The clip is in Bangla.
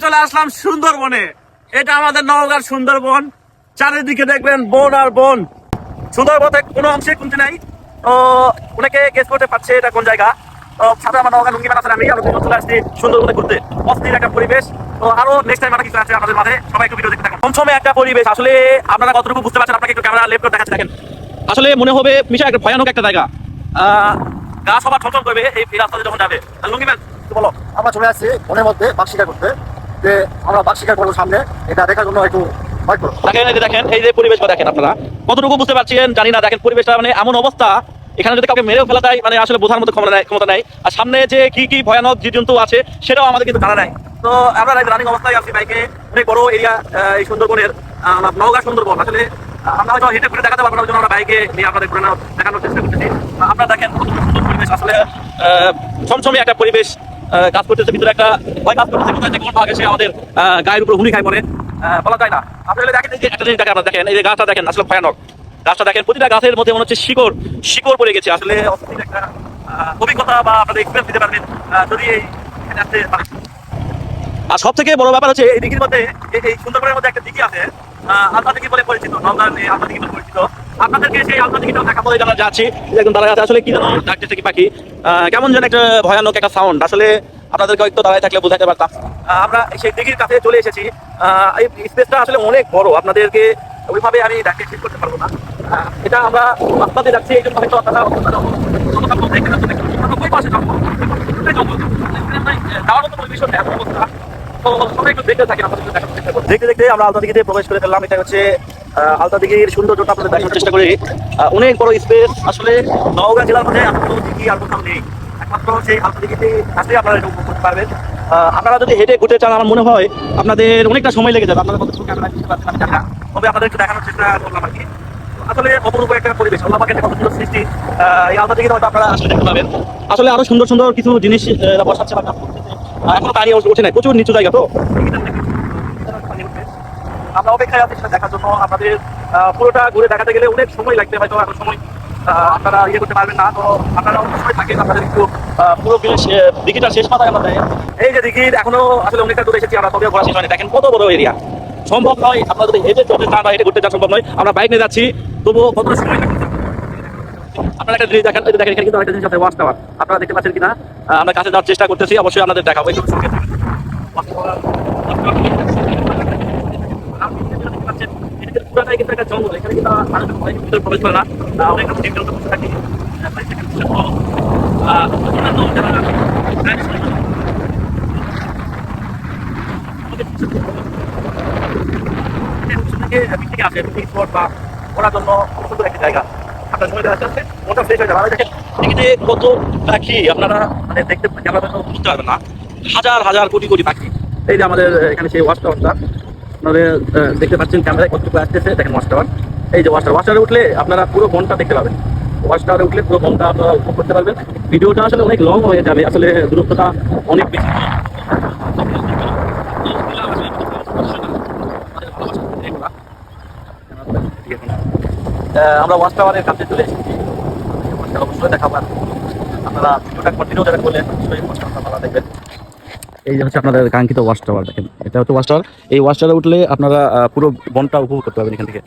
চলে আসলাম সুন্দরবনে। এটা আমাদের নওগাঁর সুন্দরবন। চারিদিকে দেখবেন বন আর বন। সুন্দরবনে কোনো অংশে কমতি নাই। তো অনেকে গেস করতে পারছে এটা কোন জায়গা। তো সাথে আমার নওগাঁ লুঙ্গি বানাতে আমি চলে আসছি সুন্দরবনে ঘুরতে। অস্থির একটা পরিবেশ। তো আরো নেক্সট টাইম কিছু আছে আমাদের মাঝে, সবাই একটু ভিডিও দেখতে থাকুন। কমসমে একটা পরিবেশ, আসলে আপনারা কতটুকু বুঝতে পারছেন আপনাকে একটু ক্যামেরা লেফট করে দেখাচ্ছি। দেখেন আসলে মনে হবে মিশা একটা ভয়ানক একটা জায়গা। গা সবার ঠকঠক করবে এই রাস্তাতে যখন যাবে। লুঙ্গি ম্যান বলো। আমরা চলে আসছি বনের মধ্যে বাঘ শিকার করতে, যে আমরা বাঘ শিকার করবো সামনে, এটা দেখার জন্য একটু ওয়েট করো। দেখেন এই যে পরিবেশটা দেখেন, আপনারা কতটুকু বুঝতে পারছেন জানি না। দেখেন পরিবেশটা মানে এমন অবস্থা, এখানে যদি কাউকে মেরেও ফেলা যায় মানে আসলে বোঝার মতো ক্ষমতা নাই। আর সামনে যে কি কি ভয়ানক জীবজন্তু আছে সেটাও আমাদের কিন্তু জানা নাই। তো আমরা রানিং অবস্থায় আছি বাইকে। অনেক বড় এরিয়া এই সুন্দরবনের, নওগাঁ সুন্দরবন। আসলে আমরা হয়তো হেঁটে ঘুরে দেখাতে পারবো না, জন্য আমরা বাইকে নিয়ে আপনাদের ঘুরে দেখানোর চেষ্টা করতেছি। আপনারা দেখেন কত সুন্দর পরিবেশ, আসলে ছমছমে একটা পরিবেশ কাজ করতেছে। ভিতরে একটা ভয় কাজ করতেছে, কোথায় কোন ভাগ এসে আমাদের গায়ের উপর হুমড়ি খাই পড়ে বলা যায় না। আপনারা দেখেন যে একটা জিনিস দেখেন, আপনারা দেখেন এই যে গাছটা দেখেন, আসলে ভয়ানক গাছটা দেখেন। প্রতিটা গাছের মধ্যে মনে হচ্ছে শিকড় পড়ে গেছে। আসলে অস্থির একটা অভিজ্ঞতা বা আপনাদের এক্সপিরিয়েন্স দিতে পারবেন যদি এই আসতে। আর সব থেকে বড় ব্যাপার হচ্ছে এই দিঘির মধ্যে, এই সুন্দরবনের মধ্যে একটা দিঘি আছে, আলতা দিঘি বলে পরিচিত, নওগাঁর আলতা দিঘি বলে পরিচিত। আপনাদেরকে সেই আলতা দিঘিটাও দেখা বলে জানা যাচ্ছি। একদম দাঁড়ায় আছে, আসলে কি যেন ডাকতেছে কি পাখি, কেমন যেন একটা ভয়ানক একটা সাউন্ড। আসলে আপনাদেরকে একটু দাঁড়ায় থাকলে বোঝাতে পারতাম। আমরা সেই দিঘির কাছে চলে এসেছি। এই স্পেসটা আসলে অনেক বড়, আপনাদেরকে ওইভাবে আমি ডাকে ঠিক করতে পারবো না। এটা আমরা রাস্তাতে যাচ্ছি, এই জন্য হয়তো আপনারা যাওয়ার মতো পরিবেশন অবস্থা। দেখতে দেখতে আমরা আলতা দিঘিতে প্রবেশ করে ফেললাম। এটা হচ্ছে আলতা দিঘির সৌন্দর্যটা আপনাদের দেখানোর চেষ্টা করি। অনেক বড় স্পেস। আসলে নওগাঁ জেলার মধ্যে এত দিঘি আর কোথাও নেই, একমাত্র সেই আলতা দিঘিতে আসলে আপনারা এটা উপভোগ করতে পারবেন। আপনারা যদি হেঁটে ঘুরতে চান আমার মনে হয় আপনাদের অনেকটা সময় লেগে যাবে। আপনারা কতটুকু ক্যামেরা দিতে পারছেন আমি জানি না, তবে আপনাদের একটু দেখানোর চেষ্টা করলাম আর কি। আসলে অপরূপ একটা পরিবেশ, আল্লাহ পাকের কত সুন্দর সৃষ্টি। এই আলতা দিঘিতে হয়তো আপনারা আসলে দেখতে পাবেন। আসলে আরো সুন্দর সুন্দর কিছু জিনিস বসাচ্ছে বা কাজ করতেছে। এখনো পানি ওঠে নাই, প্রচুর নিচু জায়গা। তো আমরা অপেক্ষায় আছি সেটা দেখার জন্য। আপনাদের পুরোটা ঘুরে দেখাতে গেলে অনেক সময় লাগবে, হয়তো এখন সময় আপনারা ইয়ে করতে পারবেন না। তো আপনারা অবশ্যই থাকেন, আপনাদের একটু পুরো দিঘিটা শেষ মাথায় আমরা দেয়। এই যে দিঘির এখনো আসলে অনেকটা দূরে এসেছি আমরা, তবে ঘোরা শেষ হয়নি। দেখেন কত বড় এরিয়া, সম্ভব নয় আপনারা যদি হেঁটে চলতে চান বা হেঁটে ঘুরতে চান সম্ভব নয়। আমরা বাইক নিয়ে যাচ্ছি, তবুও কতটা সময় লাগবে। আপনারা একটা জিনিস দেখেন, দেখেন এখানে কিন্তু একটা জিনিস আছে, ওয়াচ টাওয়ার। আপনারা দেখতে পাচ্ছেন কিনা, আমরা কাছে যাওয়ার চেষ্টা করতেছি, অবশ্যই আপনাদের দেখাবো। একটু সঙ্গে পুরাটাই কিন্তু একটা জঙ্গল, এখানে কিন্তু ভিতরে প্রবেশ করে না। অনেক জীবজন্তু বসে থাকি। আসে পিকনিক স্পট বা ঘোরার জন্য সুন্দর একটি জায়গা। আপনার সময় দেখা যাচ্ছে ওটা ফ্রেশ হয়ে যাবে। দেখেন এখানে কত পাখি, আপনারা মানে দেখতে ক্যামেরা বুঝতে পারবেন না, হাজার হাজার কোটি কোটি পাখি। এই যে আমাদের এখানে সেই ওয়াচ টাওয়ারটা আপনাদের দেখতে পাচ্ছেন ক্যামেরায় কতটুকু আসতেছে। দেখেন ওয়াচ টাওয়ার, এই যে ওয়াচ টাওয়ারে উঠলে আপনারা পুরো বনটা দেখতে পাবেন। ওয়াচ টাওয়ারে উঠলে পুরো বনটা আপনারা উপভোগ করতে পারবেন। ভিডিওটা আসলে অনেক লং হয়ে যাবে, আসলে দূরত্বটা অনেক বেশি। আমরা ওয়াচ টাওয়ারের কাছে চলে এসেছি, অবশ্যই দেখাবার। আপনারা ভিডিওটা কন্টিনিউ যারা করলেন অবশ্যই ওয়াচ টাওয়ারটা আপনারা দেখবেন। এই যে হচ্ছে আপনাদের কাঙ্ক্ষিত ওয়াচ টাওয়ার। দেখেন এটা হচ্ছে ওয়াচ টাওয়ার। এই ওয়াচ টাওয়ারে উঠলে আপনারা পুরো বনটা উপভোগ করতে পারবেন এখান থেকে।